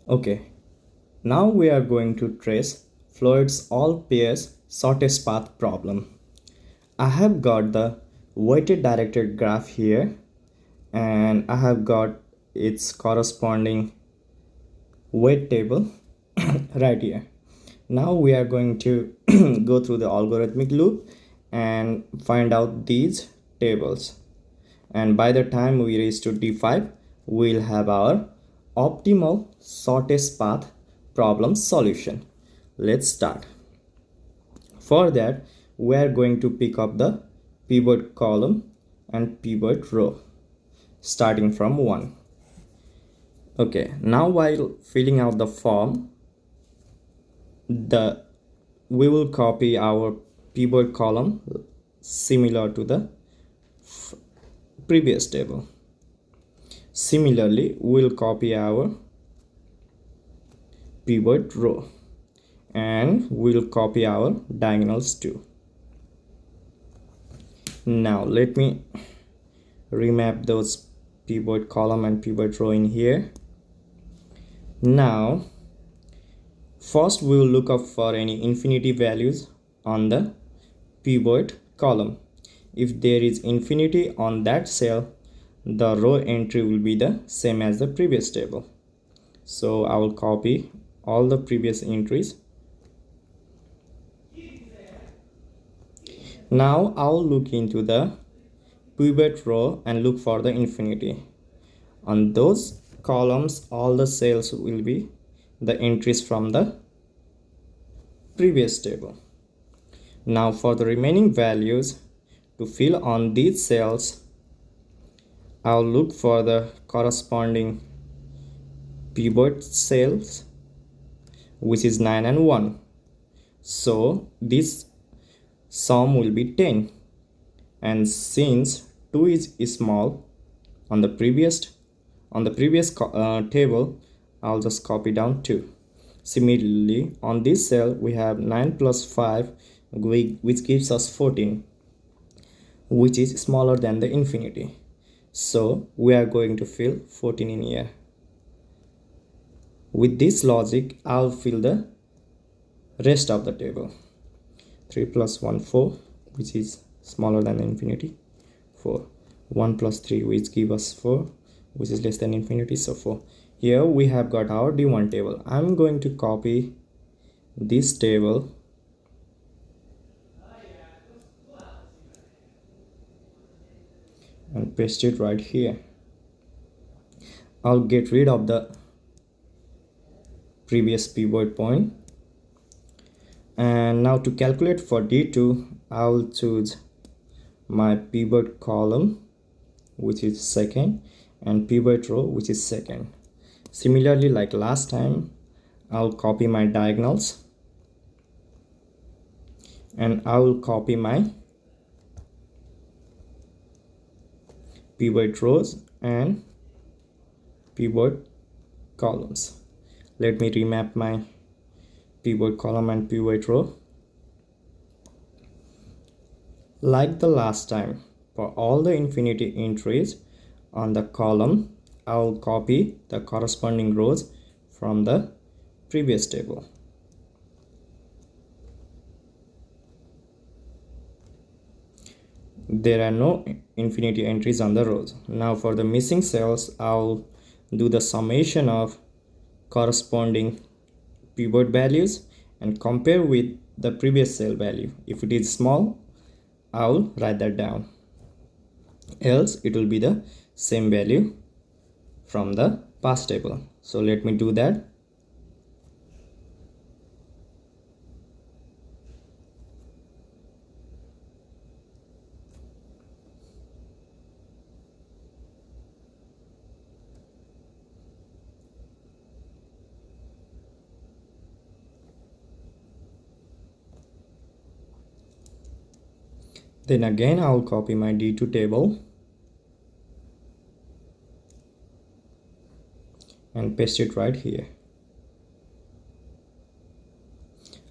Okay, now we are going to trace Floyd's all pairs shortest path problem. I have got the weighted directed graph here and I have got its corresponding weight table right here. Now we are going to go through the algorithmic loop and find out these tables. And by the time we reach to D5, we'll have our optimal shortest path problem solution. Let's start. For that, we are going to pick up the pivot column and pivot row starting from 1. Okay, now while filling out the form, we will copy our pivot column similar to the previous table. Similarly, we'll copy our pivot row and we'll copy our diagonals too. Now let me remap those pivot column and pivot row in here. Now first we will look up for any infinity values on the pivot column. If there is infinity on that cell, the row entry will be the same as the previous table. So I will copy all the previous entries. Now I'll look into the pivot row and look for the infinity. On those columns, all the cells will be the entries from the previous table. Now for the remaining values to fill on these cells, I'll look for the corresponding pivot cells, which is 9 and 1. So this sum will be 10, and since 2 is small on the previous table, I'll just copy down 2. Similarly, on this cell we have 9 plus 5, which gives us 14, which is smaller than the infinity. So we are going to fill 14 in here. With this logic, I'll fill the rest of the table. 3 plus 1, 4, which is smaller than the infinity, 4. 1 plus 3, which gives us 4, which is less than infinity, so 4. Here we have got our D1 table. I'm going to copy this table and paste it right here. I'll get rid of the previous pivot point. And now to calculate for D2, I'll choose my pivot column, which is second, and pivot row, which is second. Similarly, like last time, I'll copy my diagonals and I will copy my pivot rows and pivot columns. Let me remap my pivot column and pivot row. Like the last time, for all the infinity entries on the column, I'll copy the corresponding rows from the previous table. There are no infinity entries on the rows. Now for the missing cells, I'll do the summation of corresponding pivot values and compare with the previous cell value. If it is small, I'll write that down, else it will be the same value from the past table. So let me do that. Then again, I'll copy my D2 table and paste it right here.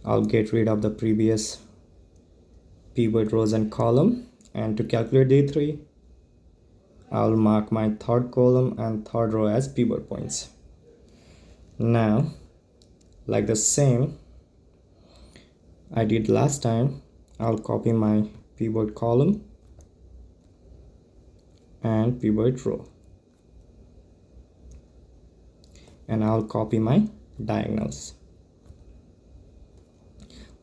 I'll get rid of the previous pivot rows and column, and to calculate D3, I'll mark my third column and third row as pivot points. Now, like the same I did last time, I'll copy my pivot column and pivot row, and I'll copy my diagonals.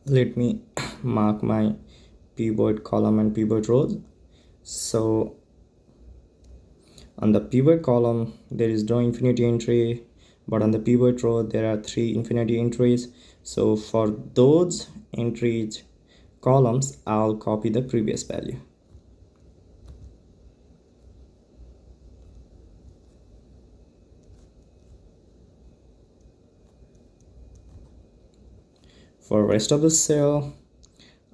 Let me mark my pivot column and pivot rows. So on the pivot column there is no infinity entry, but on the pivot row there are 3 infinity entries. So for those entries columns, I'll copy the previous value. For rest of the cell,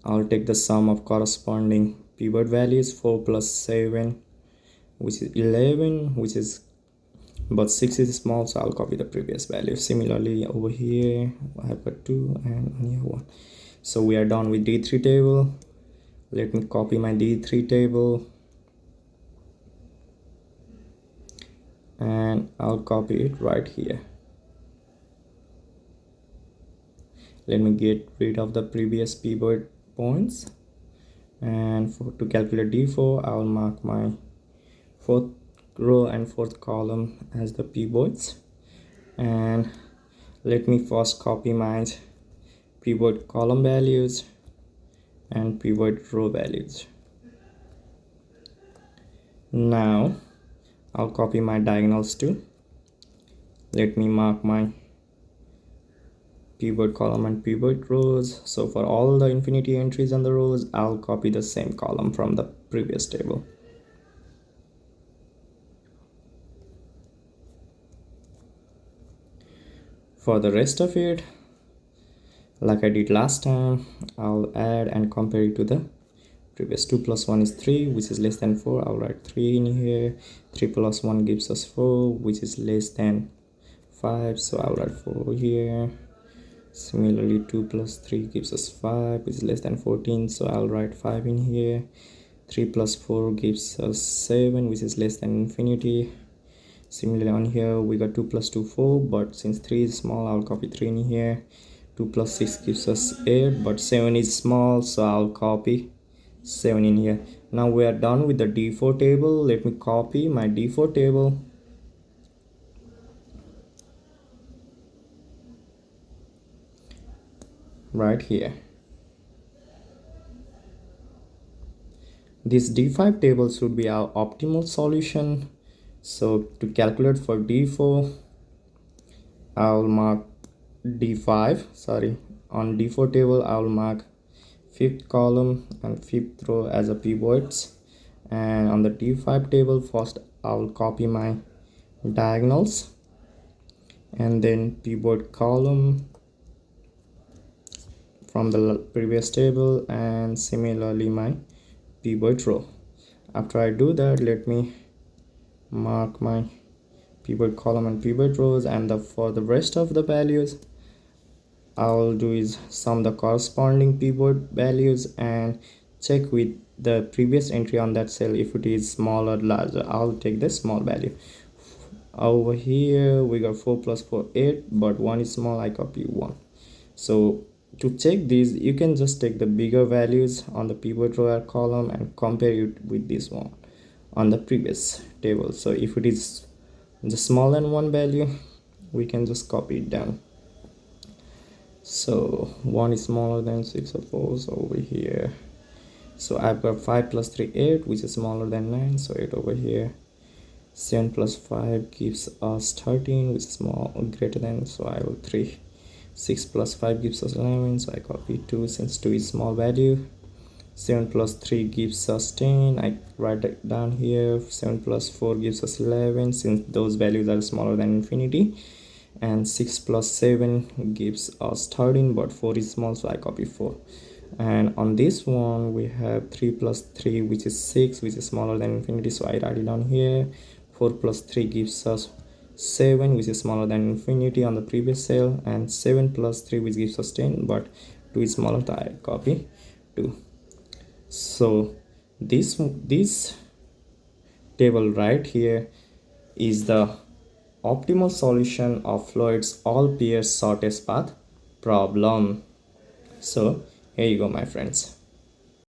I'll take the sum of corresponding pivot values. 4 plus 7, which is 11, which is, but 6 is small, so I'll copy the previous value. Similarly over here I have got 2 and here 1. So we are done with D3 table. Let me copy my D3 table and I'll copy it right here. Let me get rid of the previous pivot points, and to calculate D4 I'll mark my 4th row and 4th column as the pivots. And let me first copy my pivot column values and pivot row values. Now I'll copy my diagonals too. Let me mark my pivot column and pivot rows. So for all the infinity entries on the rows, I'll copy the same column from the previous table. For the rest of it, like I did last time, I'll add and compare it to the previous. 2 plus 1 is 3, which is less than 4. I'll write 3 in here. 3 plus 1 gives us 4, which is less than 5, so I'll write 4 here. Similarly, 2 plus 3 gives us 5, which is less than 14, so I'll write 5 in here. 3 plus 4 gives us 7, which is less than infinity. Similarly on here we got 2 plus 2 4, but since 3 is small, I'll copy 3 in here. 2 plus 6 gives us 8, but 7 is small, so I'll copy 7 in here. Now we are done with the D4 table. Let me copy my D4 table right here. This D5 table should be our optimal solution. So to calculate for D4, I'll mark D5, on D4 table I'll mark 5th column and 5th row as a pivots, and on the D5 table first I'll copy my diagonals and then pivot column from the previous table, and similarly my pivot row. After I do that, let me mark my pivot column and pivot rows, and for the rest of the values I'll do is sum the corresponding pivot values and check with the previous entry on that cell if it is small or larger. I'll take the small value. Over here we got 4 plus 4 8, but 1 is small, I copy 1. So to check these, you can just take the bigger values on the pivot row or column and compare it with this one on the previous table. So if it is the smaller than 1 value, we can just copy it down. So 1 is smaller than 6 or 4, so over here. So I've got 5 plus 3 8, which is smaller than 9, so 8 over here. 7 plus 5 gives us 13, which is greater than, so I will 3. 6 plus 5 gives us 11, so I copy 2 since 2 is small value. 7 plus 3 gives us 10, I write it down here. 7 plus 4 gives us 11 since those values are smaller than infinity. And 6 plus 7 gives us 13, but 4 is small, so I copy 4. And on this one we have 3 plus 3, which is 6, which is smaller than infinity, so I write it down here. 4 plus 3 gives us 7, which is smaller than infinity on the previous cell, and 7 plus 3, which gives us 10, but 2 is smaller, so I copy 2. So this table right here is the optimal solution of Floyd's all pairs shortest path problem. So here you go, my friends.